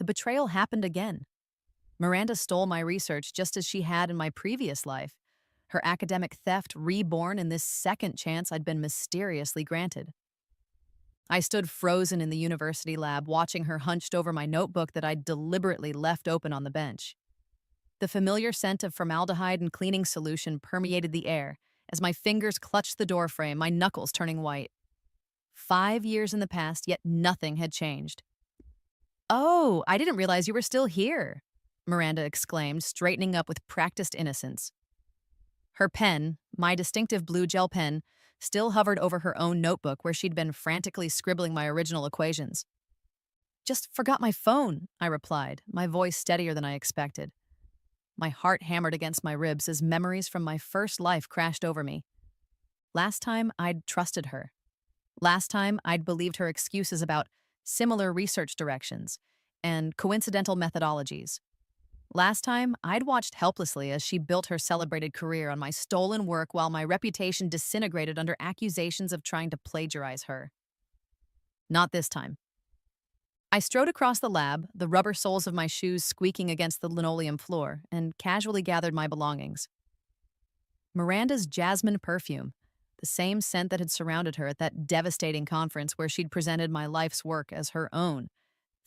The betrayal happened again. Miranda stole my research just as she had in my previous life. Her academic theft reborn in this second chance I'd been mysteriously granted. I stood frozen in the university lab, watching her hunched over my notebook that I'd deliberately left open on the bench. The familiar scent of formaldehyde and cleaning solution permeated the air as my fingers clutched the doorframe, my knuckles turning white. 5 years in the past, yet nothing had changed. "Oh, I didn't realize you were still here," Miranda exclaimed, straightening up with practiced innocence. Her pen, my distinctive blue gel pen, still hovered over her own notebook where she'd been frantically scribbling my original equations. "Just forgot my phone," I replied, my voice steadier than I expected. My heart hammered against my ribs as memories from my first life crashed over me. Last time, I'd trusted her. Last time, I'd believed her excuses about similar research directions and coincidental methodologies. Last time, I'd watched helplessly as she built her celebrated career on my stolen work while my reputation disintegrated under accusations of trying to plagiarize her. Not this time. I strode across the lab, the rubber soles of my shoes squeaking against the linoleum floor, and casually gathered my belongings. Miranda's jasmine perfume, the same scent that had surrounded her at that devastating conference where she'd presented my life's work as her own,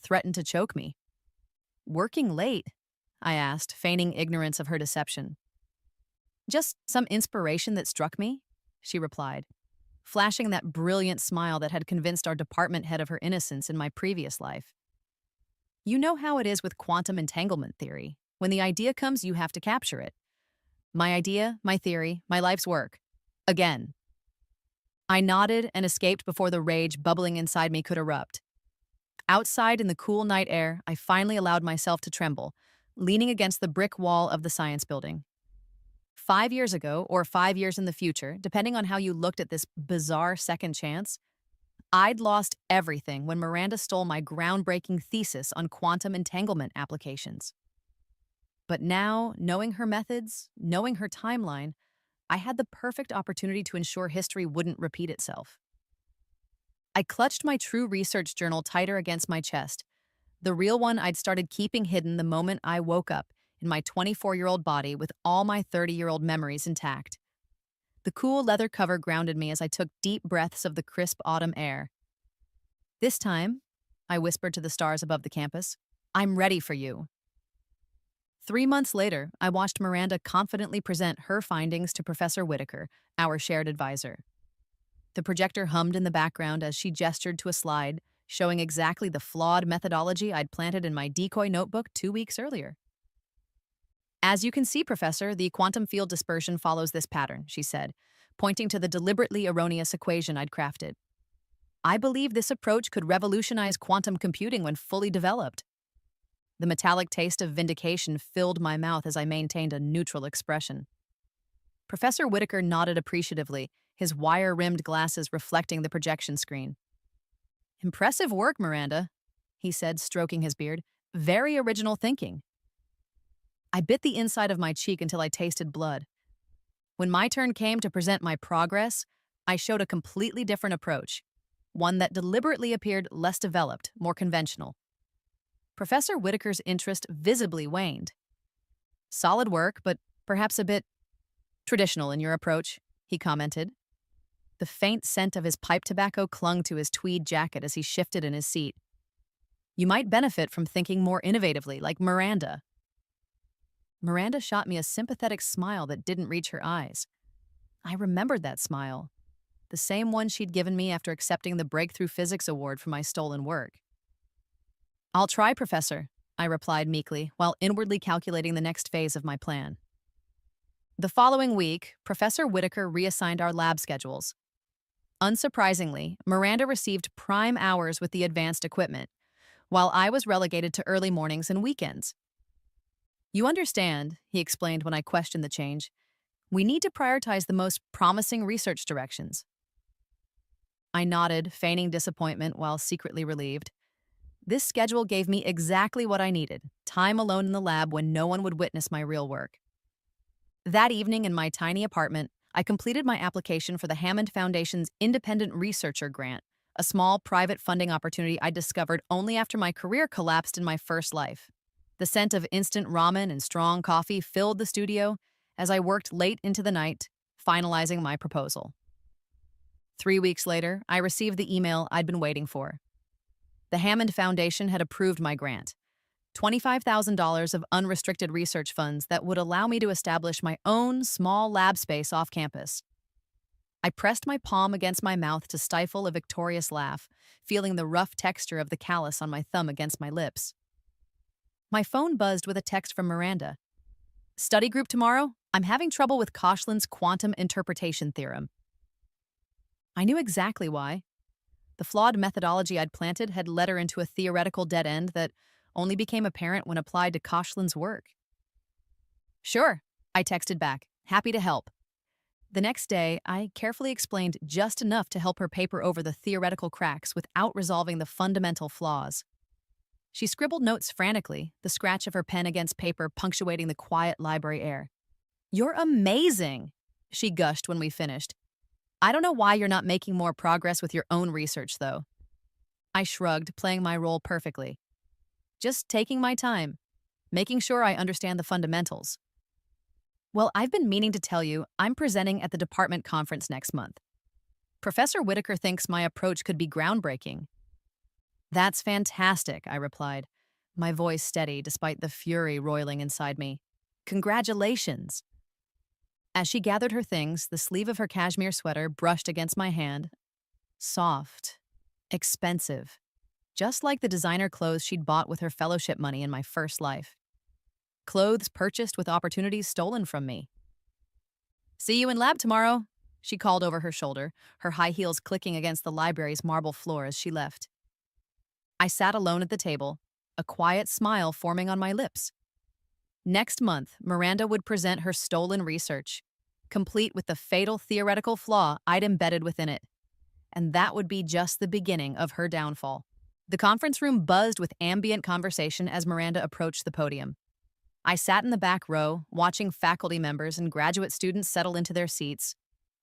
threatened to choke me. "Working late?" I asked, feigning ignorance of her deception. "Just some inspiration that struck me," she replied, flashing that brilliant smile that had convinced our department head of her innocence in my previous life. "You know how it is with quantum entanglement theory. When the idea comes, you have to capture it. My idea, my theory, my life's work. Again." I nodded and escaped before the rage bubbling inside me could erupt. Outside in the cool night air, I finally allowed myself to tremble, leaning against the brick wall of the science building. 5 years ago, or 5 years in the future, depending on how you looked at this bizarre second chance, I'd lost everything when Miranda stole my groundbreaking thesis on quantum entanglement applications. But now, knowing her methods, knowing her timeline, I had the perfect opportunity to ensure history wouldn't repeat itself. I clutched my true research journal tighter against my chest, the real one I'd started keeping hidden the moment I woke up in my 24-year-old body with all my 30-year-old memories intact. The cool leather cover grounded me as I took deep breaths of the crisp autumn air. "This time," I whispered to the stars above the campus, "I'm ready for you." 3 months later, I watched Miranda confidently present her findings to Professor Whitaker, our shared advisor. The projector hummed in the background as she gestured to a slide, showing exactly the flawed methodology I'd planted in my decoy notebook 2 weeks earlier. "As you can see, Professor, the quantum field dispersion follows this pattern," she said, pointing to the deliberately erroneous equation I'd crafted. "I believe this approach could revolutionize quantum computing when fully developed." The metallic taste of vindication filled my mouth as I maintained a neutral expression. Professor Whitaker nodded appreciatively, his wire-rimmed glasses reflecting the projection screen. "Impressive work, Miranda," he said, stroking his beard. "Very original thinking." I bit the inside of my cheek until I tasted blood. When my turn came to present my progress, I showed a completely different approach, one that deliberately appeared less developed, more conventional. Professor Whitaker's interest visibly waned. "Solid work, but perhaps a bit traditional in your approach," he commented. The faint scent of his pipe tobacco clung to his tweed jacket as he shifted in his seat. "You might benefit from thinking more innovatively, like Miranda." Miranda shot me a sympathetic smile that didn't reach her eyes. I remembered that smile, the same one she'd given me after accepting the Breakthrough Physics Award for my stolen work. "I'll try, Professor," I replied meekly, while inwardly calculating the next phase of my plan. The following week, Professor Whitaker reassigned our lab schedules. Unsurprisingly, Miranda received prime hours with the advanced equipment, while I was relegated to early mornings and weekends. "You understand," he explained when I questioned the change, "we need to prioritize the most promising research directions." I nodded, feigning disappointment while secretly relieved. This schedule gave me exactly what I needed, time alone in the lab when no one would witness my real work. That evening in my tiny apartment, I completed my application for the Hammond Foundation's Independent Researcher Grant, a small private funding opportunity I discovered only after my career collapsed in my first life. The scent of instant ramen and strong coffee filled the studio as I worked late into the night, finalizing my proposal. 3 weeks later, I received the email I'd been waiting for. The Hammond Foundation had approved my grant, $25,000 of unrestricted research funds that would allow me to establish my own small lab space off campus. I pressed my palm against my mouth to stifle a victorious laugh, feeling the rough texture of the callus on my thumb against my lips. My phone buzzed with a text from Miranda. Study group tomorrow? I'm having trouble with Koshland's quantum interpretation theorem. I knew exactly why. The flawed methodology I'd planted had led her into a theoretical dead end that only became apparent when applied to Koshland's work. Sure, I texted back, happy to help. The next day, I carefully explained just enough to help her paper over the theoretical cracks without resolving the fundamental flaws. She scribbled notes frantically, the scratch of her pen against paper punctuating the quiet library air. You're amazing, she gushed when we finished. I don't know why you're not making more progress with your own research, though. I shrugged, playing my role perfectly. Just taking my time, making sure I understand the fundamentals. Well, I've been meaning to tell you, I'm presenting at the department conference next month. Professor Whitaker thinks my approach could be groundbreaking. That's fantastic, I replied, my voice steady despite the fury roiling inside me. Congratulations. As she gathered her things, the sleeve of her cashmere sweater brushed against my hand. Soft, expensive, just like the designer clothes she'd bought with her fellowship money in my first life. Clothes purchased with opportunities stolen from me. See you in lab tomorrow, she called over her shoulder, her high heels clicking against the library's marble floor as she left. I sat alone at the table, a quiet smile forming on my lips. Next month, Miranda would present her stolen research, complete with the fatal theoretical flaw I'd embedded within it. And that would be just the beginning of her downfall. The conference room buzzed with ambient conversation as Miranda approached the podium. I sat in the back row, watching faculty members and graduate students settle into their seats,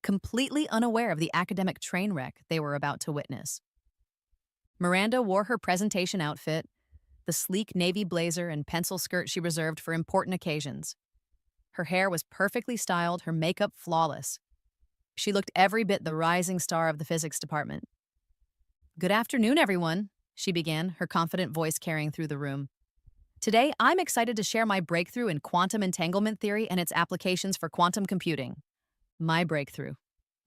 completely unaware of the academic train wreck they were about to witness. Miranda wore her presentation outfit, the sleek navy blazer and pencil skirt she reserved for important occasions. Her hair was perfectly styled, her makeup flawless. She looked every bit the rising star of the physics department. Good afternoon, everyone, she began, her confident voice carrying through the room. Today, I'm excited to share my breakthrough in quantum entanglement theory and its applications for quantum computing. My breakthrough.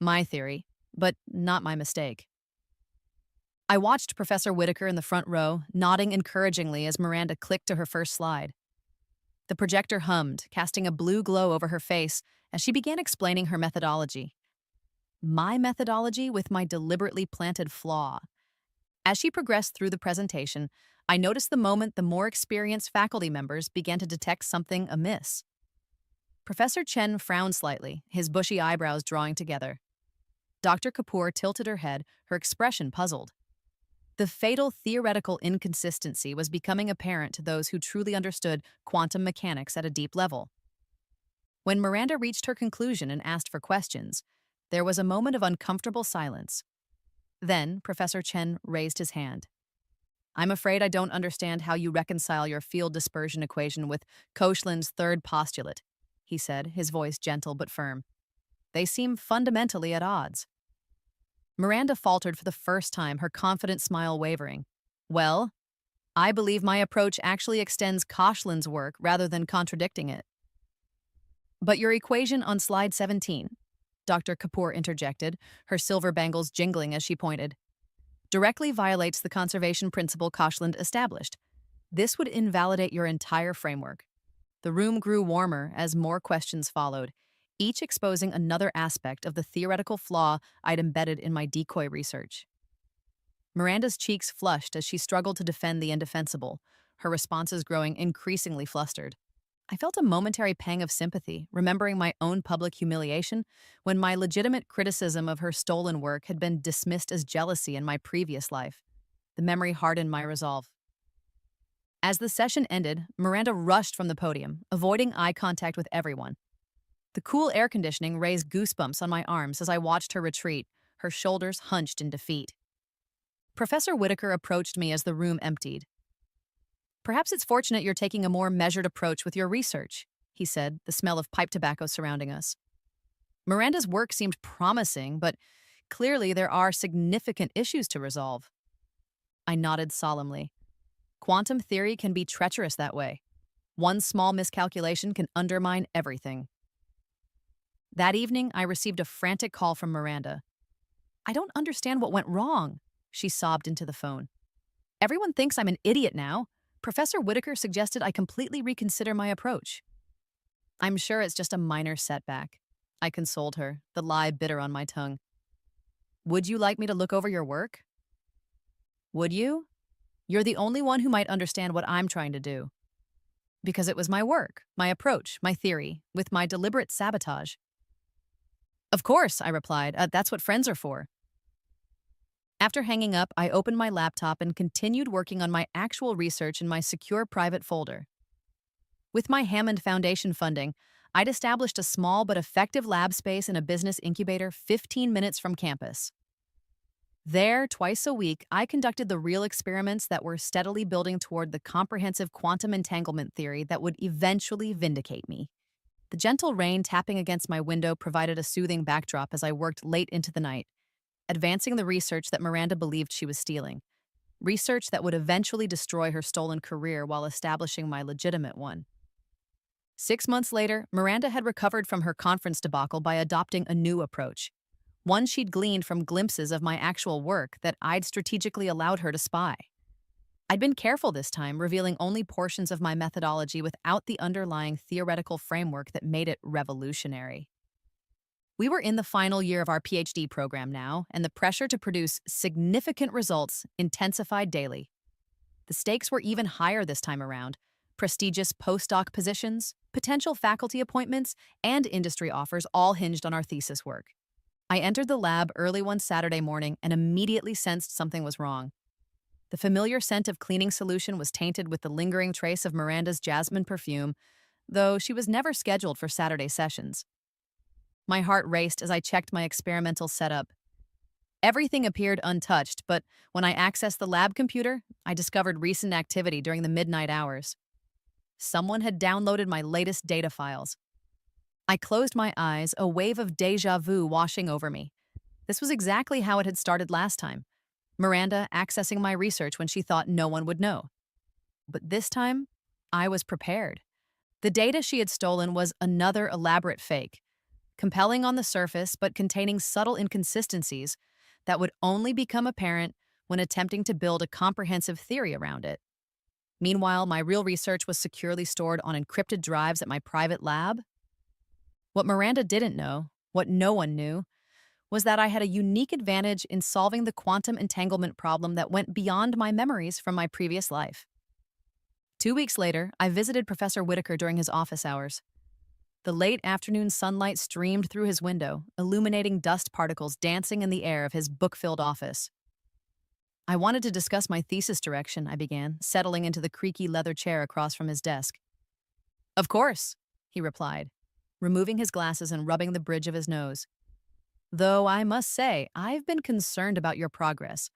My theory, but not my mistake. I watched Professor Whitaker in the front row, nodding encouragingly as Miranda clicked to her first slide. The projector hummed, casting a blue glow over her face as she began explaining her methodology. My methodology with my deliberately planted flaw. As she progressed through the presentation, I noticed the moment the more experienced faculty members began to detect something amiss. Professor Chen frowned slightly, his bushy eyebrows drawing together. Dr. Kapoor tilted her head, her expression puzzled. The fatal theoretical inconsistency was becoming apparent to those who truly understood quantum mechanics at a deep level. When Miranda reached her conclusion and asked for questions, there was a moment of uncomfortable silence. Then, Professor Chen raised his hand. I'm afraid I don't understand how you reconcile your field dispersion equation with Koshland's third postulate, he said, his voice gentle but firm. They seem fundamentally at odds. Miranda faltered for the first time, her confident smile wavering. Well, I believe my approach actually extends Koshland's work rather than contradicting it. But your equation on slide 17, Dr. Kapoor interjected, her silver bangles jingling as she pointed, directly violates the conservation principle Koshland established. This would invalidate your entire framework. The room grew warmer as more questions followed, each exposing another aspect of the theoretical flaw I'd embedded in my decoy research. Miranda's cheeks flushed as she struggled to defend the indefensible, her responses growing increasingly flustered. I felt a momentary pang of sympathy, remembering my own public humiliation when my legitimate criticism of her stolen work had been dismissed as jealousy in my previous life. The memory hardened my resolve. As the session ended, Miranda rushed from the podium, avoiding eye contact with everyone. The cool air conditioning raised goosebumps on my arms as I watched her retreat, her shoulders hunched in defeat. Professor Whitaker approached me as the room emptied. Perhaps it's fortunate you're taking a more measured approach with your research, he said, the smell of pipe tobacco surrounding us. Miranda's work seemed promising, but clearly there are significant issues to resolve. I nodded solemnly. Quantum theory can be treacherous that way. One small miscalculation can undermine everything. That evening, I received a frantic call from Miranda. I don't understand what went wrong, she sobbed into the phone. Everyone thinks I'm an idiot now. Professor Whitaker suggested I completely reconsider my approach. I'm sure it's just a minor setback. I consoled her, the lie bitter on my tongue. Would you like me to look over your work? Would you? You're the only one who might understand what I'm trying to do. Because it was my work, my approach, my theory, with my deliberate sabotage. Of course, I replied. That's what friends are for. After hanging up, I opened my laptop and continued working on my actual research in my secure private folder. With my Hammond Foundation funding, I'd established a small but effective lab space in a business incubator 15 minutes from campus. There, twice a week, I conducted the real experiments that were steadily building toward the comprehensive quantum entanglement theory that would eventually vindicate me. The gentle rain tapping against my window provided a soothing backdrop as I worked late into the night, advancing the research that Miranda believed she was stealing. Research that would eventually destroy her stolen career while establishing my legitimate one. 6 months later, Miranda had recovered from her conference debacle by adopting a new approach, one she'd gleaned from glimpses of my actual work that I'd strategically allowed her to spy. I'd been careful this time, revealing only portions of my methodology without the underlying theoretical framework that made it revolutionary. We were in the final year of our PhD program now, and the pressure to produce significant results intensified daily. The stakes were even higher this time around. Prestigious postdoc positions, potential faculty appointments, and industry offers all hinged on our thesis work. I entered the lab early one Saturday morning and immediately sensed something was wrong. The familiar scent of cleaning solution was tainted with the lingering trace of Miranda's jasmine perfume, though she was never scheduled for Saturday sessions. My heart raced as I checked my experimental setup. Everything appeared untouched, but when I accessed the lab computer, I discovered recent activity during the midnight hours. Someone had downloaded my latest data files. I closed my eyes, a wave of déjà vu washing over me. This was exactly how it had started last time. Miranda accessing my research when she thought no one would know. But this time, I was prepared. The data she had stolen was another elaborate fake, compelling on the surface but containing subtle inconsistencies that would only become apparent when attempting to build a comprehensive theory around it. Meanwhile, my real research was securely stored on encrypted drives at my private lab. What Miranda didn't know, what no one knew, was that I had a unique advantage in solving the quantum entanglement problem that went beyond my memories from my previous life. 2 weeks later, I visited Professor Whitaker during his office hours. The late afternoon sunlight streamed through his window, illuminating dust particles dancing in the air of his book-filled office. I wanted to discuss my thesis direction, I began, settling into the creaky leather chair across from his desk. Of course, he replied, removing his glasses and rubbing the bridge of his nose. Though I must say, I've been concerned about your progress.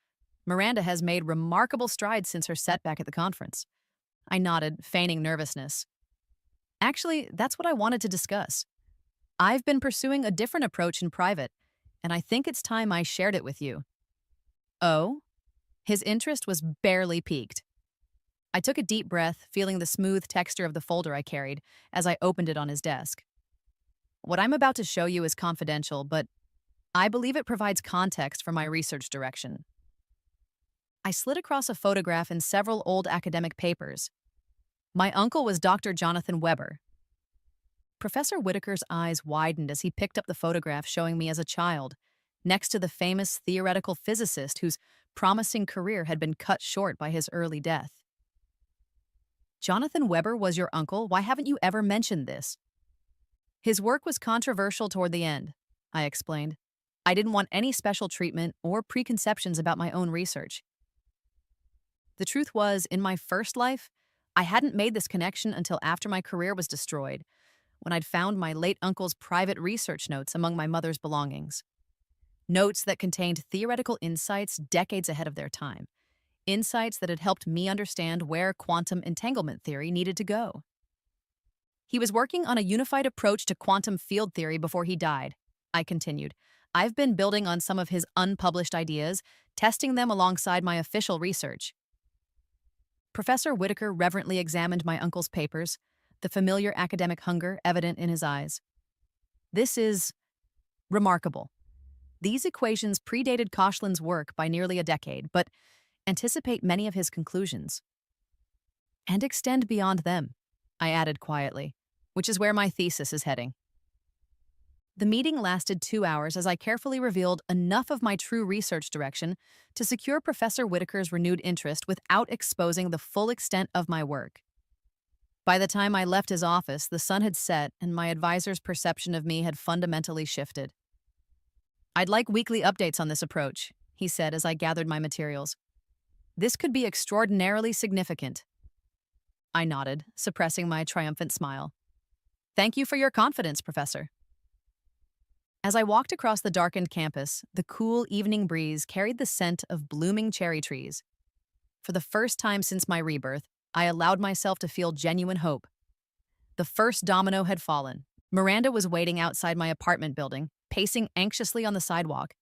Miranda has made remarkable strides since her setback at the conference. I nodded, feigning nervousness. Actually, that's what I wanted to discuss. I've been pursuing a different approach in private, and I think it's time I shared it with you. Oh? His interest was barely piqued. I took a deep breath, feeling the smooth texture of the folder I carried as I opened it on his desk. What I'm about to show you is confidential, but I believe it provides context for my research direction. I slid across a photograph in several old academic papers. My uncle was Dr. Jonathan Weber. Professor Whitaker's eyes widened as he picked up the photograph showing me as a child, next to the famous theoretical physicist whose promising career had been cut short by his early death. Jonathan Weber was your uncle? Why haven't you ever mentioned this? His work was controversial toward the end, I explained. I didn't want any special treatment or preconceptions about my own research. The truth was, in my first life, I hadn't made this connection until after my career was destroyed, when I'd found my late uncle's private research notes among my mother's belongings. notes that contained theoretical insights decades ahead of their time, insights that had helped me understand where quantum entanglement theory needed to go. He was working on a unified approach to quantum field theory before he died, I continued. I've been building on some of his unpublished ideas, testing them alongside my official research. Professor Whitaker reverently examined my uncle's papers, the familiar academic hunger evident in his eyes. This is remarkable. These equations predated Koshland's work by nearly a decade, but anticipate many of his conclusions. And extend beyond them, I added quietly, which is where my thesis is heading. The meeting lasted 2 hours as I carefully revealed enough of my true research direction to secure Professor Whitaker's renewed interest without exposing the full extent of my work. By the time I left his office, the sun had set and my advisor's perception of me had fundamentally shifted. I'd like weekly updates on this approach, he said as I gathered my materials. This could be extraordinarily significant. I nodded, suppressing my triumphant smile. Thank you for your confidence, Professor. As I walked across the darkened campus, the cool evening breeze carried the scent of blooming cherry trees. For the first time since my rebirth, I allowed myself to feel genuine hope. The first domino had fallen. Miranda was waiting outside my apartment building, pacing anxiously on the sidewalk.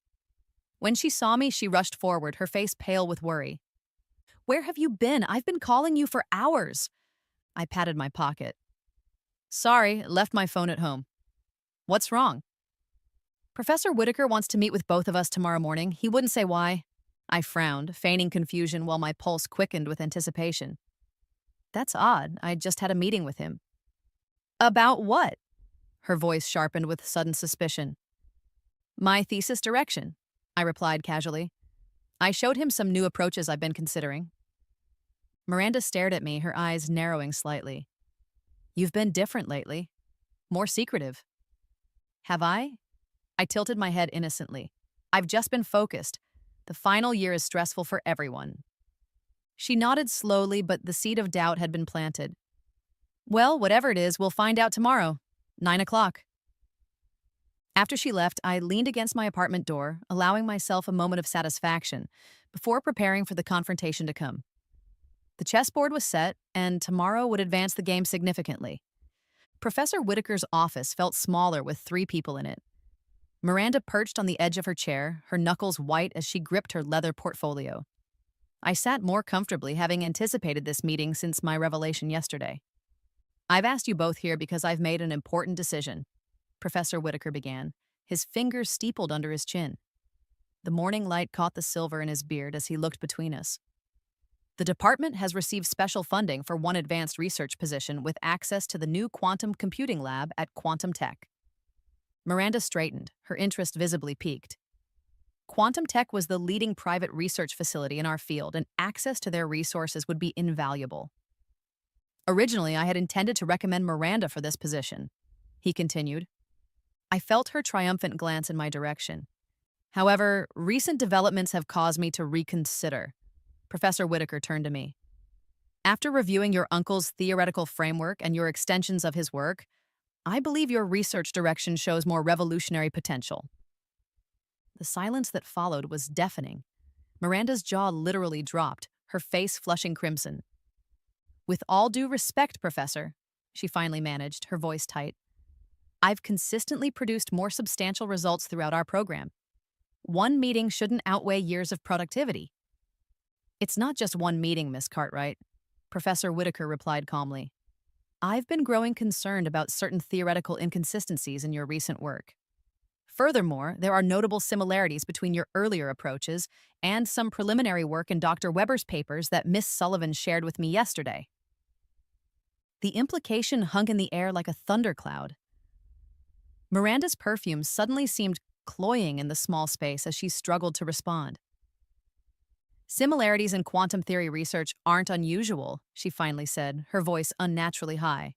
When she saw me, she rushed forward, her face pale with worry. Where have you been? I've been calling you for hours. I patted my pocket. Sorry, left my phone at home. What's wrong? Professor Whitaker wants to meet with both of us tomorrow morning. He wouldn't say why. I frowned, feigning confusion while my pulse quickened with anticipation. That's odd. I just had a meeting with him. About what? Her voice sharpened with sudden suspicion. My thesis direction, I replied casually. I showed him some new approaches I've been considering. Miranda stared at me, her eyes narrowing slightly. You've been different lately. More secretive. Have I? I tilted my head innocently. I've just been focused. The final year is stressful for everyone. She nodded slowly, but the seed of doubt had been planted. Well, whatever it is, we'll find out tomorrow, 9 o'clock. After she left, I leaned against my apartment door, allowing myself a moment of satisfaction before preparing for the confrontation to come. The chessboard was set, and tomorrow would advance the game significantly. Professor Whitaker's office felt smaller with 3 people in it. Miranda perched on the edge of her chair, her knuckles white as she gripped her leather portfolio. I sat more comfortably, having anticipated this meeting since my revelation yesterday. I've asked you both here because I've made an important decision, Professor Whitaker began, his fingers steepled under his chin. The morning light caught the silver in his beard as he looked between us. The department has received special funding for one advanced research position with access to the new quantum computing lab at Quantum Tech. Miranda straightened, her interest visibly piqued. Quantum Tech was the leading private research facility in our field, and access to their resources would be invaluable. Originally, I had intended to recommend Miranda for this position, he continued. I felt her triumphant glance in my direction. However, recent developments have caused me to reconsider. Professor Whitaker turned to me. After reviewing your uncle's theoretical framework and your extensions of his work, I believe your research direction shows more revolutionary potential. The silence that followed was deafening. Miranda's jaw literally dropped, her face flushing crimson. With all due respect, Professor, she finally managed, her voice tight, I've consistently produced more substantial results throughout our program. One meeting shouldn't outweigh years of productivity. It's not just one meeting, Miss Cartwright, Professor Whitaker replied calmly. I've been growing concerned about certain theoretical inconsistencies in your recent work. Furthermore, there are notable similarities between your earlier approaches and some preliminary work in Dr. Weber's papers that Miss Sullivan shared with me yesterday. The implication hung in the air like a thundercloud. Miranda's perfume suddenly seemed cloying in the small space as she struggled to respond. Similarities in quantum theory research aren't unusual, she finally said, her voice unnaturally high.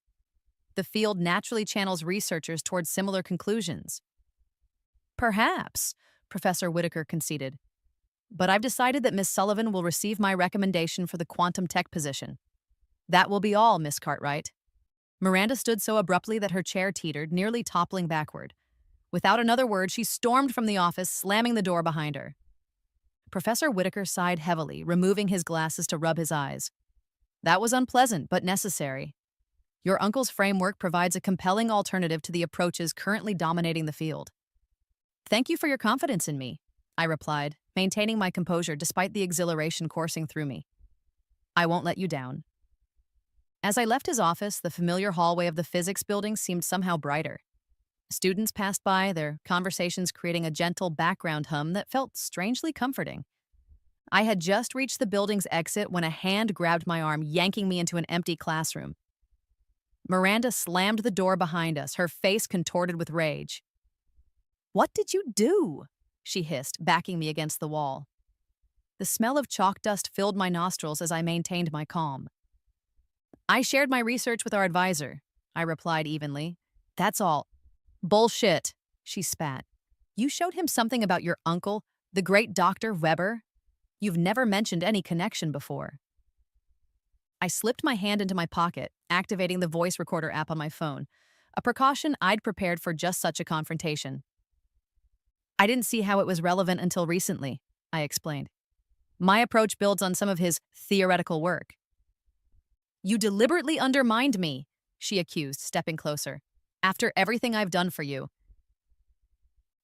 The field naturally channels researchers towards similar conclusions. Perhaps, Professor Whitaker conceded. But I've decided that Miss Sullivan will receive my recommendation for the Quantum Tech position. That will be all, Miss Cartwright. Miranda stood so abruptly that her chair teetered, nearly toppling backward. Without another word, she stormed from the office, slamming the door behind her. Professor Whitaker sighed heavily, removing his glasses to rub his eyes. That was unpleasant, but necessary. Your uncle's framework provides a compelling alternative to the approaches currently dominating the field. Thank you for your confidence in me, I replied, maintaining my composure despite the exhilaration coursing through me. I won't let you down. As I left his office, the familiar hallway of the physics building seemed somehow brighter. Students passed by, their conversations creating a gentle background hum that felt strangely comforting. I had just reached the building's exit when a hand grabbed my arm, yanking me into an empty classroom. Miranda slammed the door behind us, her face contorted with rage. "What did you do?" she hissed, backing me against the wall. The smell of chalk dust filled my nostrils as I maintained my calm. "I shared my research with our advisor," I replied evenly. "That's all." "Bullshit," she spat. "You showed him something about your uncle, the great Dr. Weber? You've never mentioned any connection before." I slipped my hand into my pocket, activating the voice recorder app on my phone, a precaution I'd prepared for just such a confrontation. "I didn't see how it was relevant until recently," I explained. "My approach builds on some of his theoretical work." "You deliberately undermined me," she accused, stepping closer. "After everything I've done for you."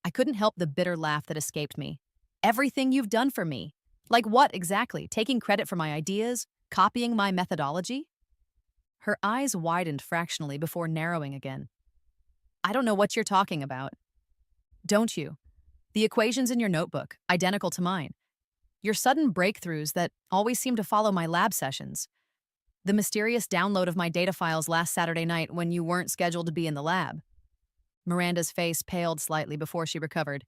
I couldn't help the bitter laugh that escaped me. "Everything you've done for me? Like what exactly? Taking credit for my ideas? Copying my methodology?" Her eyes widened fractionally before narrowing again. "I don't know what you're talking about." "Don't you? The equations in your notebook, identical to mine. Your sudden breakthroughs that always seem to follow my lab sessions. The mysterious download of my data files last Saturday night when you weren't scheduled to be in the lab." Miranda's face paled slightly before she recovered.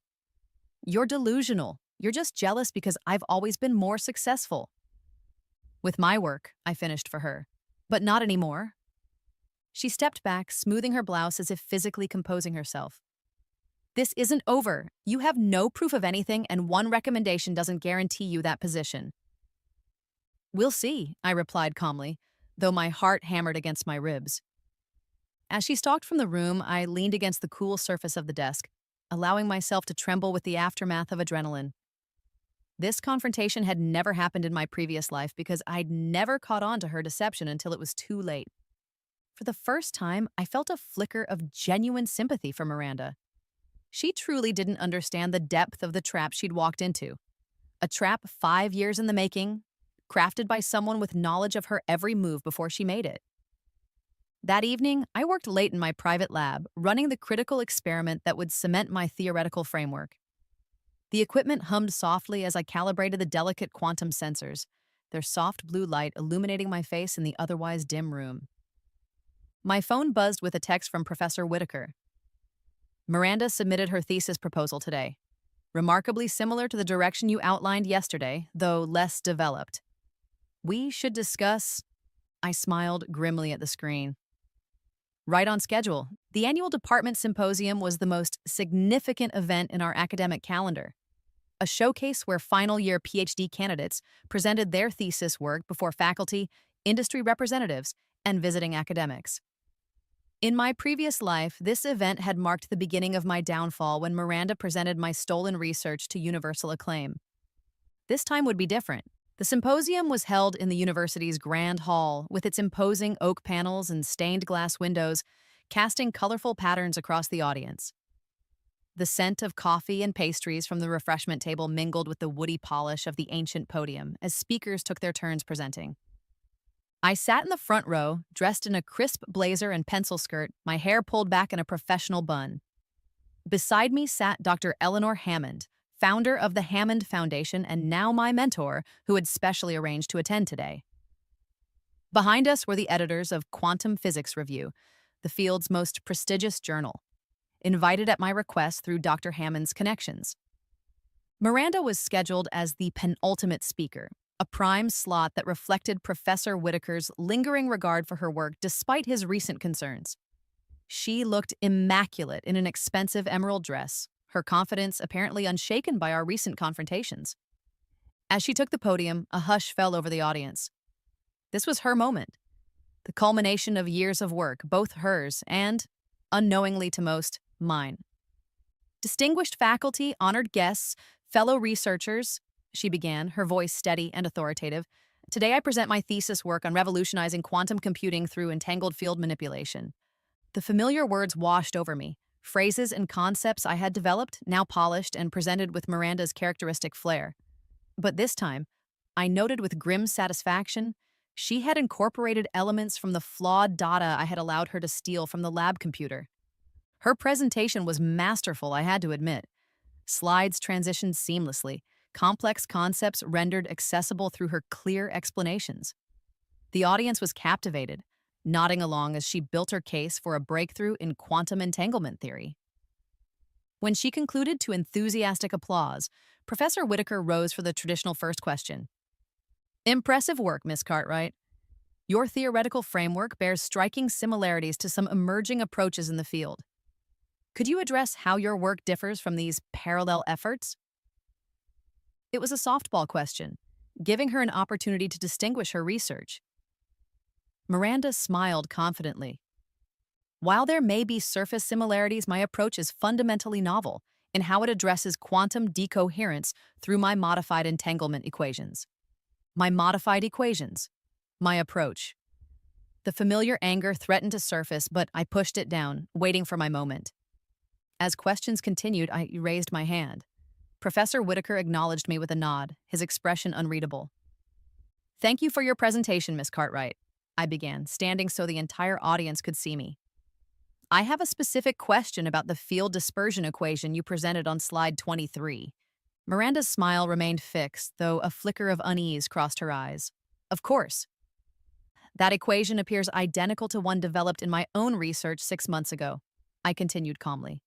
"You're delusional. You're just jealous because I've always been more successful." "With my work," I finished for her. "But not anymore." She stepped back, smoothing her blouse as if physically composing herself. "This isn't over. You have no proof of anything, and one recommendation doesn't guarantee you that position." "We'll see," I replied calmly, though my heart hammered against my ribs. As she stalked from the room, I leaned against the cool surface of the desk, allowing myself to tremble with the aftermath of adrenaline. This confrontation had never happened in my previous life because I'd never caught on to her deception until it was too late. For the first time, I felt a flicker of genuine sympathy for Miranda. She truly didn't understand the depth of the trap she'd walked into. A trap 5 years in the making, crafted by someone with knowledge of her every move before she made it. That evening, I worked late in my private lab, running the critical experiment that would cement my theoretical framework. The equipment hummed softly as I calibrated the delicate quantum sensors, their soft blue light illuminating my face in the otherwise dim room. My phone buzzed with a text from Professor Whitaker. "Miranda submitted her thesis proposal today. Remarkably similar to the direction you outlined yesterday, though less developed. We should discuss." I smiled grimly at the screen. "Right on schedule. The annual department symposium was the most significant event in our academic calendar. A showcase where final year PhD candidates presented their thesis work before faculty, industry representatives, and visiting academics. In my previous life, this event had marked the beginning of my downfall when Miranda presented my stolen research to universal acclaim. This time would be different. The symposium was held in the university's grand hall, with its imposing oak panels and stained glass windows, casting colorful patterns across the audience. The scent of coffee and pastries from the refreshment table mingled with the woody polish of the ancient podium as speakers took their turns presenting. I sat in the front row, dressed in a crisp blazer and pencil skirt, my hair pulled back in a professional bun. Beside me sat Dr. Eleanor Hammond, founder of the Hammond Foundation and now my mentor, who had specially arranged to attend today. Behind us were the editors of Quantum Physics Review, the field's most prestigious journal, invited at my request through Dr. Hammond's connections. Miranda was scheduled as the penultimate speaker, a prime slot that reflected Professor Whitaker's lingering regard for her work despite his recent concerns. She looked immaculate in an expensive emerald dress, her confidence apparently unshaken by our recent confrontations. As she took the podium, a hush fell over the audience. This was her moment, the culmination of years of work, both hers and, unknowingly to most, mine. Distinguished faculty, honored guests, fellow researchers, she began, her voice steady and authoritative. Today I present my thesis work on revolutionizing quantum computing through entangled field manipulation. The familiar words washed over me, phrases and concepts I had developed, now polished and presented with Miranda's characteristic flair. But this time, I noted with grim satisfaction, she had incorporated elements from the flawed data I had allowed her to steal from the lab computer. Her presentation was masterful, I had to admit. Slides transitioned seamlessly, complex concepts rendered accessible through her clear explanations. The audience was captivated, nodding along as she built her case for a breakthrough in quantum entanglement theory. When she concluded to enthusiastic applause, Professor Whitaker rose for the traditional first question. Impressive work, Miss Cartwright. Your theoretical framework bears striking similarities to some emerging approaches in the field. Could you address how your work differs from these parallel efforts? It was a softball question, giving her an opportunity to distinguish her research. Miranda smiled confidently. While there may be surface similarities, my approach is fundamentally novel in how it addresses quantum decoherence through my modified entanglement equations. My modified equations. My approach. The familiar anger threatened to surface, but I pushed it down, waiting for my moment. As questions continued, I raised my hand. Professor Whitaker acknowledged me with a nod, his expression unreadable. Thank you for your presentation, Miss Cartwright, I began, standing so the entire audience could see me. I have a specific question about the field dispersion equation you presented on slide 23. Miranda's smile remained fixed, though a flicker of unease crossed her eyes. Of course. That equation appears identical to one developed in my own research 6 months ago, I continued calmly.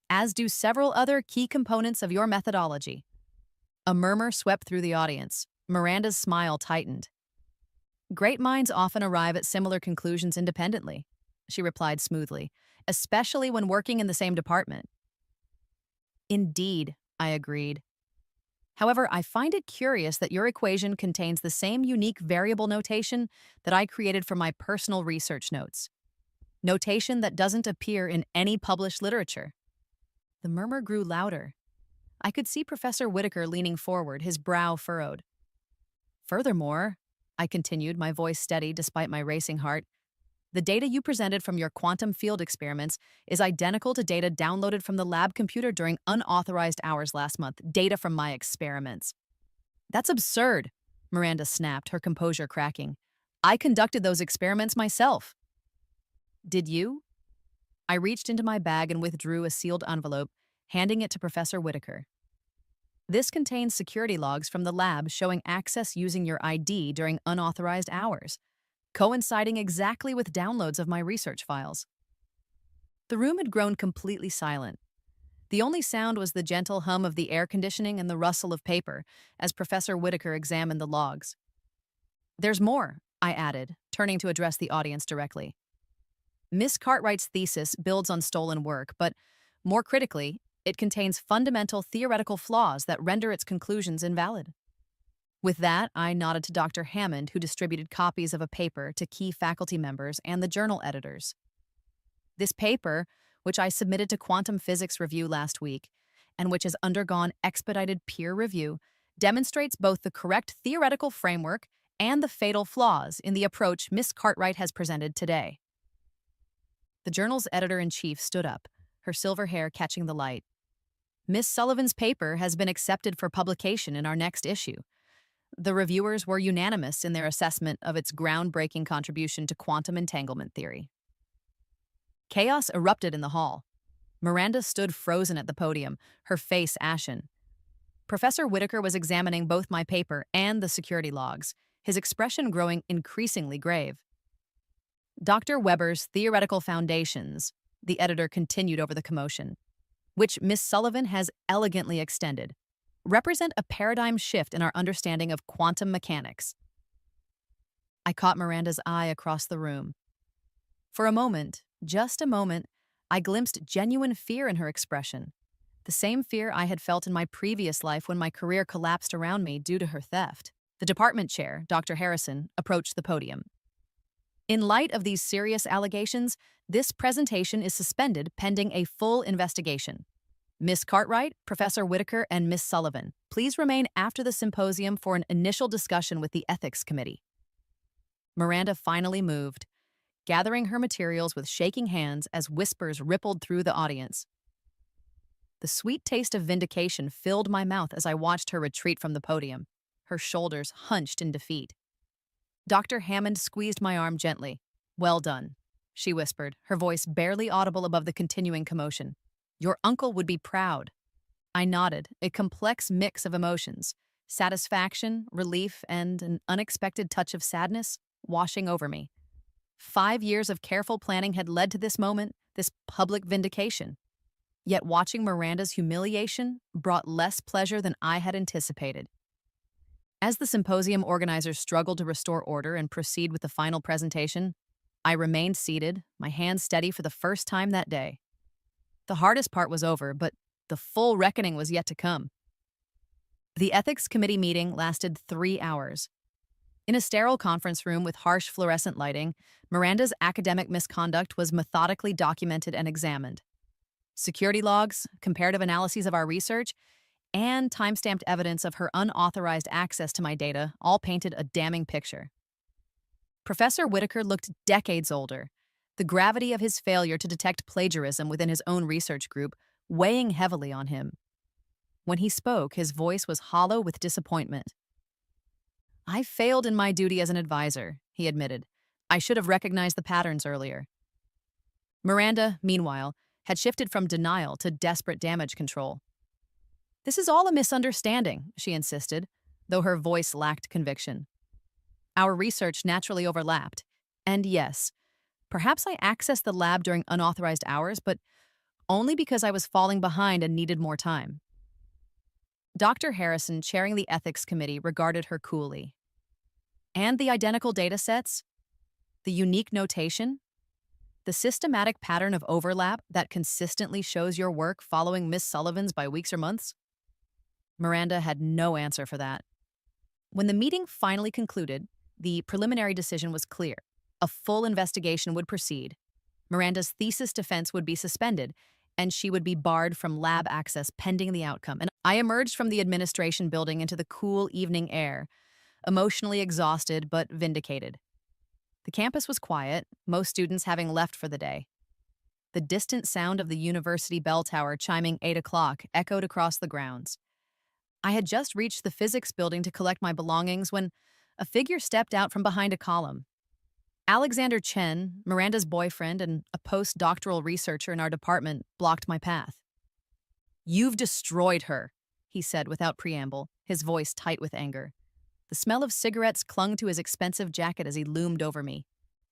As do several other key components of your methodology. A murmur swept through the audience. Miranda's smile tightened. Great minds often arrive at similar conclusions independently, she replied smoothly, especially when working in the same department. Indeed, I agreed. However, I find it curious that your equation contains the same unique variable notation that I created for my personal research notes. Notation that doesn't appear in any published literature. The murmur grew louder. I could see Professor Whitaker leaning forward, his brow furrowed. Furthermore, I continued, my voice steady despite my racing heart, the data you presented from your quantum field experiments is identical to data downloaded from the lab computer during unauthorized hours last month, data from my experiments. That's absurd, Miranda snapped, her composure cracking. I conducted those experiments myself. Did you? I reached into my bag and withdrew a sealed envelope, handing it to Professor Whitaker. This contains security logs from the lab showing access using your ID during unauthorized hours, coinciding exactly with downloads of my research files. The room had grown completely silent. The only sound was the gentle hum of the air conditioning and the rustle of paper as Professor Whitaker examined the logs. There's more, I added, turning to address the audience directly. Miss Cartwright's thesis builds on stolen work, but more critically, it contains fundamental theoretical flaws that render its conclusions invalid. With that, I nodded to Dr. Hammond, who distributed copies of a paper to key faculty members and the journal editors. This paper, which I submitted to Quantum Physics Review last week, and which has undergone expedited peer review, demonstrates both the correct theoretical framework and the fatal flaws in the approach Miss Cartwright has presented today. The journal's editor-in-chief stood up, her silver hair catching the light. Miss Sullivan's paper has been accepted for publication in our next issue. The reviewers were unanimous in their assessment of its groundbreaking contribution to quantum entanglement theory. Chaos erupted in the hall. Miranda stood frozen at the podium, her face ashen. Professor Whitaker was examining both my paper and the security logs, his expression growing increasingly grave. Dr. Weber's Theoretical Foundations, the editor continued over the commotion, which Miss Sullivan has elegantly extended, represent a paradigm shift in our understanding of quantum mechanics. I caught Miranda's eye across the room. For a moment, just a moment, I glimpsed genuine fear in her expression, the same fear I had felt in my previous life when my career collapsed around me due to her theft. The department chair, Dr. Harrison, approached the podium. In light of these serious allegations, this presentation is suspended pending a full investigation. Miss Cartwright, Professor Whitaker, and Miss Sullivan, please remain after the symposium for an initial discussion with the Ethics Committee. Miranda finally moved, gathering her materials with shaking hands as whispers rippled through the audience. The sweet taste of vindication filled my mouth as I watched her retreat from the podium, her shoulders hunched in defeat. Dr. Hammond squeezed my arm gently. "Well done," she whispered, her voice barely audible above the continuing commotion. "Your uncle would be proud." I nodded, a complex mix of emotions, satisfaction, relief, and an unexpected touch of sadness washing over me. 5 years of careful planning had led to this moment, this public vindication. Yet watching Miranda's humiliation brought less pleasure than I had anticipated. As the symposium organizers struggled to restore order and proceed with the final presentation, I remained seated, my hands steady for the first time that day. The hardest part was over, but the full reckoning was yet to come. The Ethics Committee meeting lasted 3 hours. In a sterile conference room with harsh fluorescent lighting, Miranda's academic misconduct was methodically documented and examined. Security logs, comparative analyses of our research, and time-stamped evidence of her unauthorized access to my data all painted a damning picture. Professor Whitaker looked decades older, the gravity of his failure to detect plagiarism within his own research group weighing heavily on him. When he spoke, his voice was hollow with disappointment. "I failed in my duty as an advisor," he admitted. "I should have recognized the patterns earlier." Miranda, meanwhile, had shifted from denial to desperate damage control. "This is all a misunderstanding," she insisted, though her voice lacked conviction. Our research naturally overlapped, and yes, perhaps I accessed the lab during unauthorized hours, but only because I was falling behind and needed more time. Dr. Harrison, chairing the ethics committee, regarded her coolly. "And the identical data sets? The unique notation? The systematic pattern of overlap that consistently shows your work following Miss Sullivan's by weeks or months?" Miranda had no answer for that. When the meeting finally concluded, the preliminary decision was clear. A full investigation would proceed. Miranda's thesis defense would be suspended, and she would be barred from lab access pending the outcome. And I emerged from the administration building into the cool evening air, emotionally exhausted but vindicated. The campus was quiet, most students having left for the day. The distant sound of the university bell tower chiming 8 o'clock echoed across the grounds. I had just reached the physics building to collect my belongings when a figure stepped out from behind a column. Alexander Chen, Miranda's boyfriend and a postdoctoral researcher in our department, blocked my path. "You've destroyed her," he said without preamble, his voice tight with anger. The smell of cigarettes clung to his expensive jacket as he loomed over me.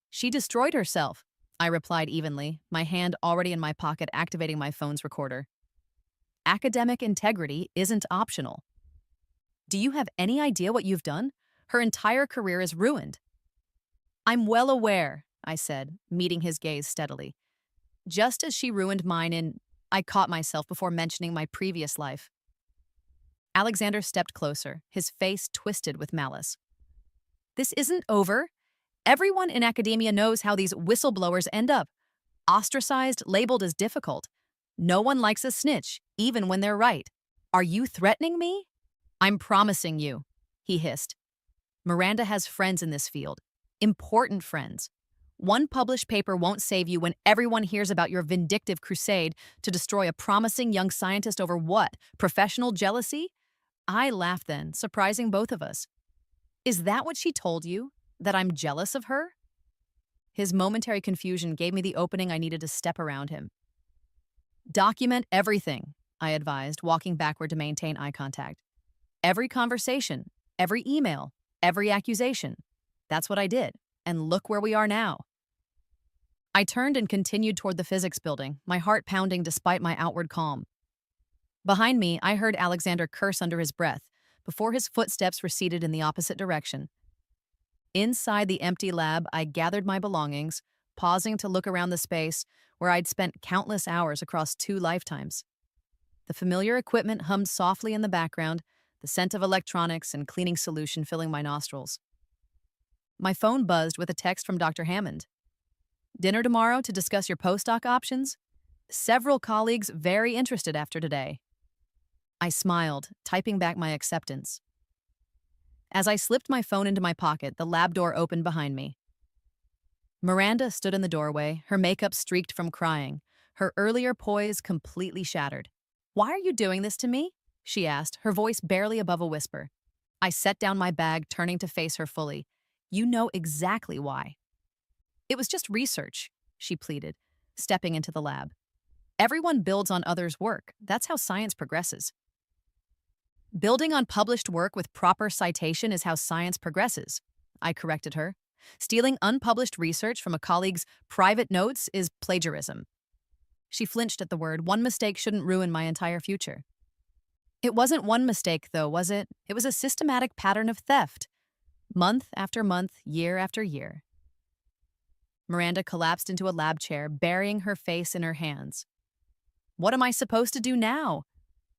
"She destroyed herself," I replied evenly, my hand already in my pocket activating my phone's recorder. "Academic integrity isn't optional. Do you have any idea what you've done? Her entire career is ruined." "I'm well aware," I said, meeting his gaze steadily. "Just as she ruined mine in—" I caught myself before mentioning my previous life. Alexander stepped closer, his face twisted with malice. "This isn't over. Everyone in academia knows how these whistleblowers end up. Ostracized, labeled as difficult. No one likes a snitch, even when they're right. Are you threatening me?" "I'm promising you," he hissed. "Miranda has friends in this field. Important friends. One published paper won't save you when everyone hears about your vindictive crusade to destroy a promising young scientist over what? Professional jealousy?" I laughed then, surprising both of us. "Is that what she told you? That I'm jealous of her?" His momentary confusion gave me the opening I needed to step around him. "Document everything," I advised, walking backward to maintain eye contact. "Every conversation, every email, every accusation." That's what I did, and look where we are now. I turned and continued toward the physics building, my heart pounding despite my outward calm. Behind me, I heard Alexander curse under his breath before his footsteps receded in the opposite direction. Inside the empty lab, I gathered my belongings, pausing to look around the space where I'd spent countless hours across 2 lifetimes. The familiar equipment hummed softly in the background, the scent of electronics and cleaning solution filling my nostrils. My phone buzzed with a text from Dr. Hammond. "Dinner tomorrow to discuss your postdoc options?" Several colleagues very interested after today. I smiled, typing back my acceptance. As I slipped my phone into my pocket, the lab door opened behind me. Miranda stood in the doorway, her makeup streaked from crying, her earlier poise completely shattered. "Why are you doing this to me?" she asked, her voice barely above a whisper. I set down my bag, turning to face her fully. "You know exactly why." "It was just research," she pleaded, stepping into the lab. "Everyone builds on others' work. That's how science progresses." "Building on published work with proper citation is how science progresses," I corrected her. "Stealing unpublished research from a colleague's private notes is plagiarism." She flinched at the word. One mistake shouldn't ruin my entire future. "It wasn't one mistake, though, was it? It was a systematic pattern of theft. Month after month, year after year." Miranda collapsed into a lab chair, burying her face in her hands. "What am I supposed to do now?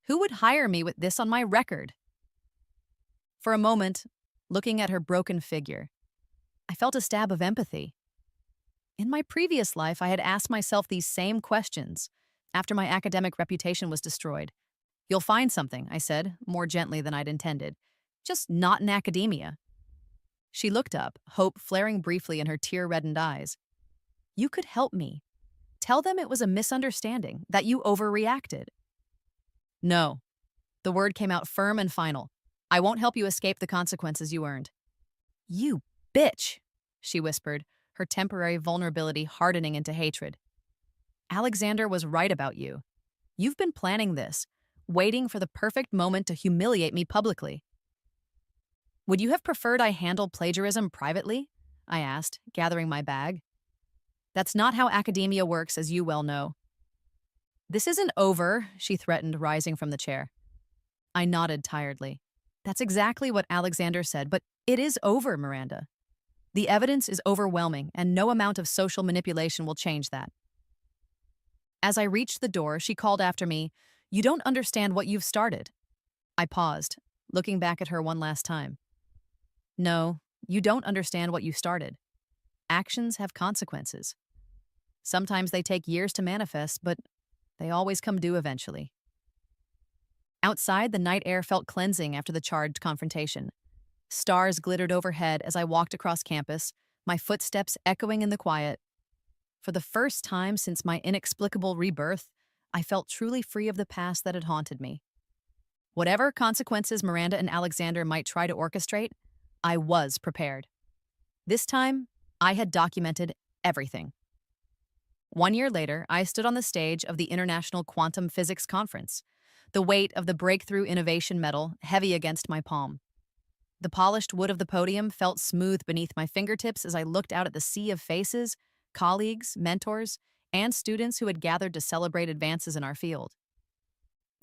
Who would hire me with this on my record?" For a moment, looking at her broken figure, I felt a stab of empathy. In my previous life, I had asked myself these same questions after my academic reputation was destroyed. "You'll find something," I said, more gently than I'd intended. "Just not in academia." She looked up, hope flaring briefly in her tear-reddened eyes. "You could help me. Tell them it was a misunderstanding, that you overreacted." "No." The word came out firm and final. "I won't help you escape the consequences you earned." "You bitch," she whispered, her temporary vulnerability hardening into hatred. "Alexander was right about you. You've been planning this, waiting for the perfect moment to humiliate me publicly." "Would you have preferred I handle plagiarism privately?" I asked, gathering my bag. "That's not how academia works, as you well know." "This isn't over," she threatened, rising from the chair. I nodded tiredly. "That's exactly what Alexander said, but it is over, Miranda. The evidence is overwhelming, and no amount of social manipulation will change that." As I reached the door, she called after me, "You don't understand what you've started." I paused, looking back at her one last time. "No, you don't understand what you started. Actions have consequences. Sometimes they take years to manifest, but they always come due eventually." Outside, the night air felt cleansing after the charged confrontation. Stars glittered overhead as I walked across campus, my footsteps echoing in the quiet. For the first time since my inexplicable rebirth, I felt truly free of the past that had haunted me. Whatever consequences Miranda and Alexander might try to orchestrate, I was prepared. This time, I had documented everything. 1 year later, I stood on the stage of the International Quantum Physics Conference, the weight of the Breakthrough Innovation Medal heavy against my palm. The polished wood of the podium felt smooth beneath my fingertips as I looked out at the sea of faces, colleagues, mentors, and students who had gathered to celebrate advances in our field.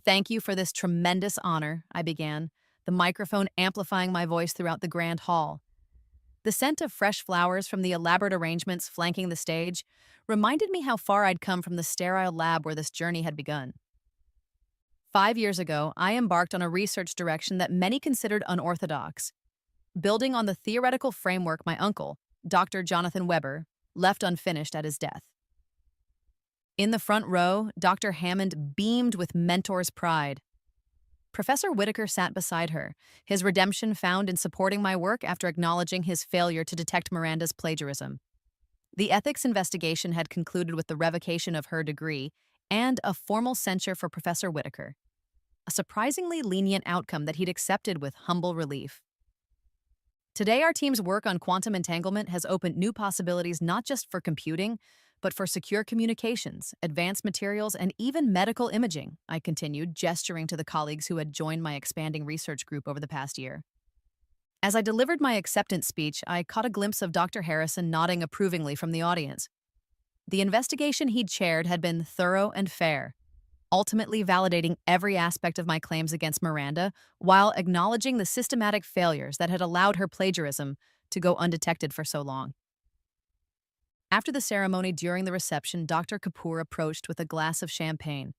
"Thank you for this tremendous honor," I began, the microphone amplifying my voice throughout the grand hall. The scent of fresh flowers from the elaborate arrangements flanking the stage reminded me how far I'd come from the sterile lab where this journey had begun. 5 years ago, I embarked on a research direction that many considered unorthodox, building on the theoretical framework my uncle, Dr. Jonathan Weber, left unfinished at his death. In the front row, Dr. Hammond beamed with mentor's pride. Professor Whitaker sat beside her, his redemption found in supporting my work after acknowledging his failure to detect Miranda's plagiarism. The ethics investigation had concluded with the revocation of her degree and a formal censure for Professor Whitaker, a surprisingly lenient outcome that he'd accepted with humble relief. Today, our team's work on quantum entanglement has opened new possibilities not just for computing, but for secure communications, advanced materials, and even medical imaging, I continued, gesturing to the colleagues who had joined my expanding research group over the past year. As I delivered my acceptance speech, I caught a glimpse of Dr. Harrison nodding approvingly from the audience. The investigation he'd chaired had been thorough and fair, ultimately validating every aspect of my claims against Miranda while acknowledging the systematic failures that had allowed her plagiarism to go undetected for so long. After the ceremony during the reception, Dr. Kapoor approached with a glass of champagne.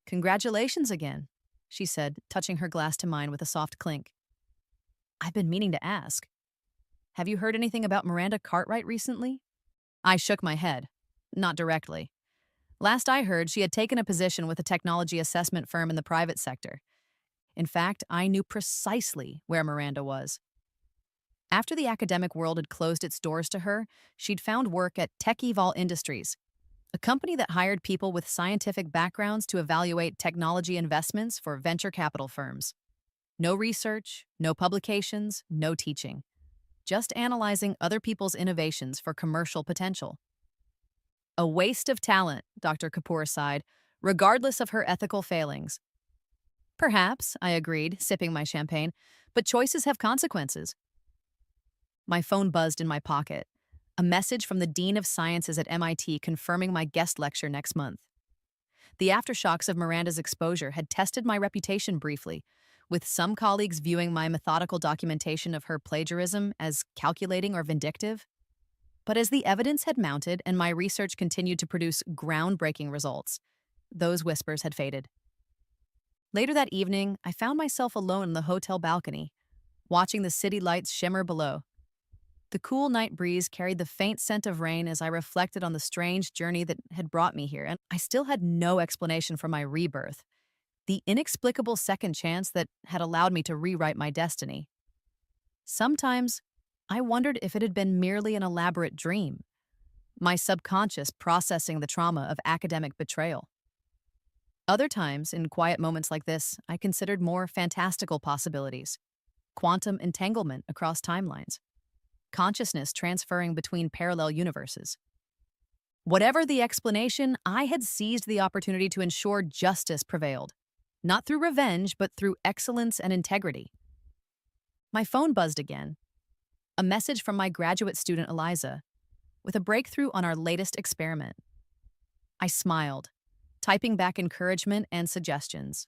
"Congratulations again," she said, touching her glass to mine with a soft clink. "I've been meaning to ask. Have you heard anything about Miranda Cartwright recently?" I shook my head. Not directly. Last I heard, she had taken a position with a technology assessment firm in the private sector. In fact, I knew precisely where Miranda was. After the academic world had closed its doors to her, she'd found work at TechEvol Industries, a company that hired people with scientific backgrounds to evaluate technology investments for venture capital firms. No research, no publications, no teaching. Just analyzing other people's innovations for commercial potential. A waste of talent, Dr. Kapoor sighed, regardless of her ethical failings. Perhaps, I agreed, sipping my champagne, but choices have consequences. My phone buzzed in my pocket. A message from the Dean of Sciences at MIT confirming my guest lecture next month. The aftershocks of Miranda's exposure had tested my reputation briefly, with some colleagues viewing my methodical documentation of her plagiarism as calculating or vindictive. But as the evidence had mounted and my research continued to produce groundbreaking results, those whispers had faded. Later that evening, I found myself alone in the hotel balcony, watching the city lights shimmer below. The cool night breeze carried the faint scent of rain as I reflected on the strange journey that had brought me here, and I still had no explanation for my rebirth, the inexplicable second chance that had allowed me to rewrite my destiny. Sometimes, I wondered if it had been merely an elaborate dream, my subconscious processing the trauma of academic betrayal. Other times, in quiet moments like this, I considered more fantastical possibilities: quantum entanglement across timelines, consciousness transferring between parallel universes. Whatever the explanation, I had seized the opportunity to ensure justice prevailed, not through revenge, but through excellence and integrity. My phone buzzed again, a message from my graduate student Eliza, with a breakthrough on our latest experiment. I smiled, typing back encouragement and suggestions.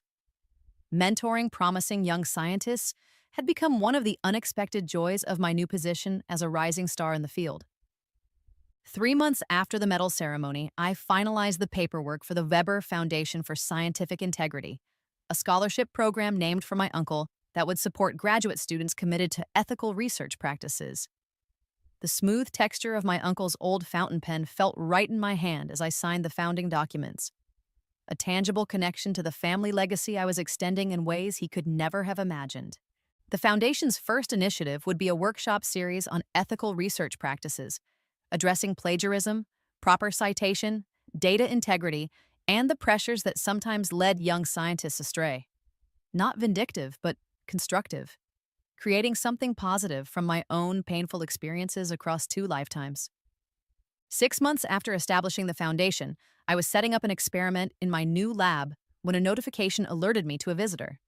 Mentoring promising young scientists had become one of the unexpected joys of my new position as a rising star in the field. 3 months after the medal ceremony, I finalized the paperwork for the Weber Foundation for Scientific Integrity, a scholarship program named for my uncle that would support graduate students committed to ethical research practices. The smooth texture of my uncle's old fountain pen felt right in my hand as I signed the founding documents, a tangible connection to the family legacy I was extending in ways he could never have imagined. The Foundation's first initiative would be a workshop series on ethical research practices, addressing plagiarism, proper citation, data integrity, and the pressures that sometimes led young scientists astray. Not vindictive, but constructive, creating something positive from my own painful experiences across 2 lifetimes. 6 months after establishing the foundation, I was setting up an experiment in my new lab when a notification alerted me to a visitor.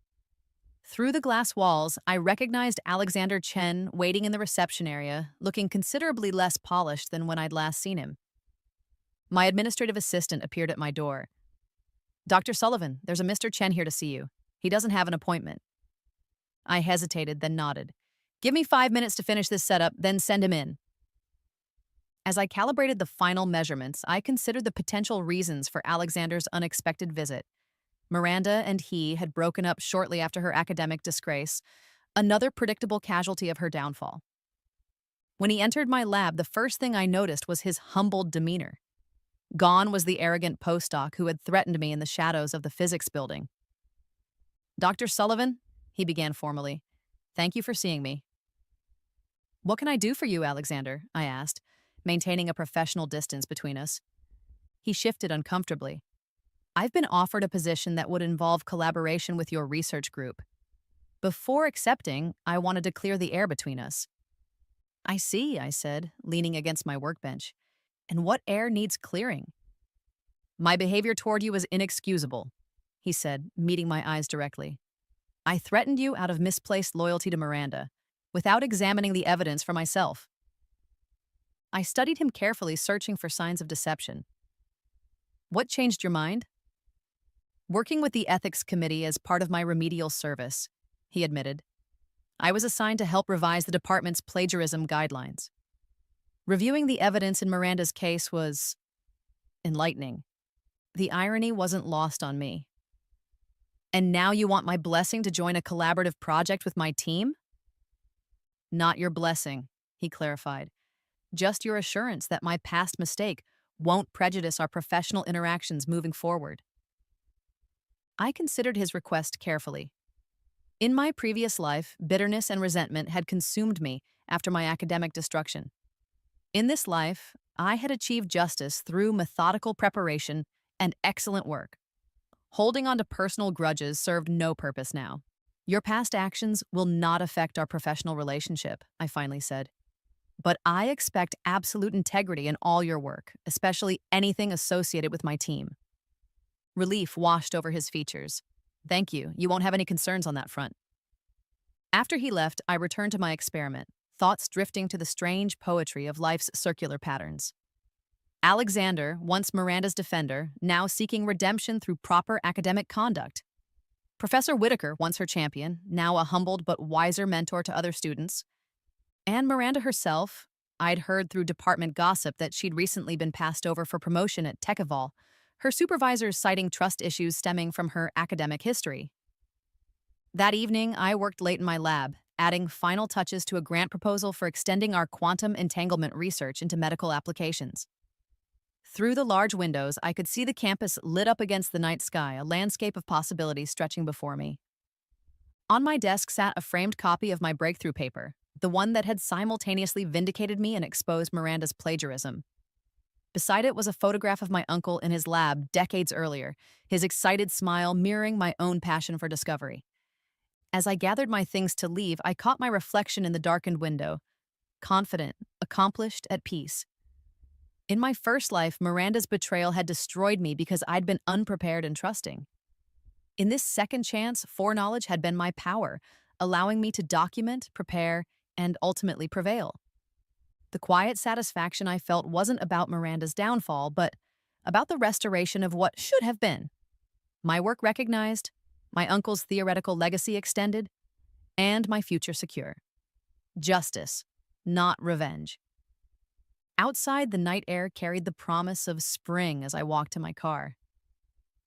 Through the glass walls, I recognized Alexander Chen waiting in the reception area, looking considerably less polished than when I'd last seen him. My administrative assistant appeared at my door. "Dr. Sullivan, there's a Mr. Chen here to see you. He doesn't have an appointment." I hesitated, then nodded. "Give me 5 minutes to finish this setup, then send him in." As I calibrated the final measurements, I considered the potential reasons for Alexander's unexpected visit. Miranda and he had broken up shortly after her academic disgrace, another predictable casualty of her downfall. When he entered my lab, the first thing I noticed was his humbled demeanor. Gone was the arrogant postdoc who had threatened me in the shadows of the physics building. "Dr. Sullivan," he began formally, "thank you for seeing me." "What can I do for you, Alexander?" I asked, maintaining a professional distance between us. He shifted uncomfortably. "I've been offered a position that would involve collaboration with your research group. Before accepting, I wanted to clear the air between us." "I see," I said, leaning against my workbench. "And what air needs clearing?" "My behavior toward you was inexcusable," he said, meeting my eyes directly. "I threatened you out of misplaced loyalty to Miranda, without examining the evidence for myself." I studied him carefully, searching for signs of deception. "What changed your mind?" "Working with the ethics committee as part of my remedial service," he admitted. "I was assigned to help revise the department's plagiarism guidelines. Reviewing the evidence in Miranda's case was enlightening. The irony wasn't lost on me. And now you want my blessing to join a collaborative project with my team?" "Not your blessing," he clarified. "Just your assurance that my past mistake won't prejudice our professional interactions moving forward. I considered his request carefully. In my previous life, bitterness and resentment had consumed me after my academic destruction. In this life, I had achieved justice through methodical preparation and excellent work. Holding on to personal grudges served no purpose now. Your past actions will not affect our professional relationship, I finally said. But I expect absolute integrity in all your work, especially anything associated with my team. Relief washed over his features. Thank you. You won't have any concerns on that front. After he left, I returned to my experiment, thoughts drifting to the strange poetry of life's circular patterns. Alexander, once Miranda's defender, now seeking redemption through proper academic conduct. Professor Whitaker, once her champion, now a humbled but wiser mentor to other students. And Miranda herself, I'd heard through department gossip that she'd recently been passed over for promotion at Techival, her supervisors citing trust issues stemming from her academic history. That evening, I worked late in my lab, adding final touches to a grant proposal for extending our quantum entanglement research into medical applications. Through the large windows, I could see the campus lit up against the night sky, a landscape of possibilities stretching before me. On my desk sat a framed copy of my breakthrough paper, the one that had simultaneously vindicated me and exposed Miranda's plagiarism. Beside it was a photograph of my uncle in his lab decades earlier, his excited smile mirroring my own passion for discovery. As I gathered my things to leave, I caught my reflection in the darkened window, confident, accomplished, at peace. In my first life, Miranda's betrayal had destroyed me because I'd been unprepared and trusting. In this second chance, foreknowledge had been my power, allowing me to document, prepare, and ultimately prevail. The quiet satisfaction I felt wasn't about Miranda's downfall, but about the restoration of what should have been. My work recognized, my uncle's theoretical legacy extended, and my future secure. Justice, not revenge. Outside, the night air carried the promise of spring as I walked to my car.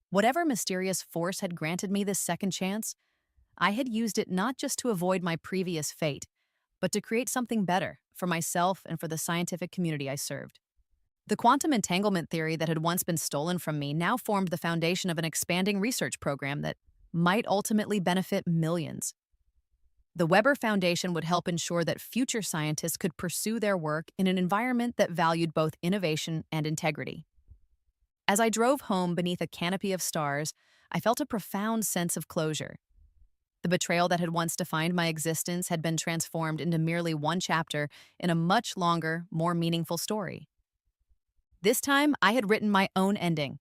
Whatever mysterious force had granted me this second chance, I had used it not just to avoid my previous fate, but to create something better for myself and for the scientific community I served. The quantum entanglement theory that had once been stolen from me now formed the foundation of an expanding research program that might ultimately benefit millions. The Weber Foundation would help ensure that future scientists could pursue their work in an environment that valued both innovation and integrity. As I drove home beneath a canopy of stars, I felt a profound sense of closure. The betrayal that had once defined my existence had been transformed into merely one chapter in a much longer, more meaningful story. This time, I had written my own ending,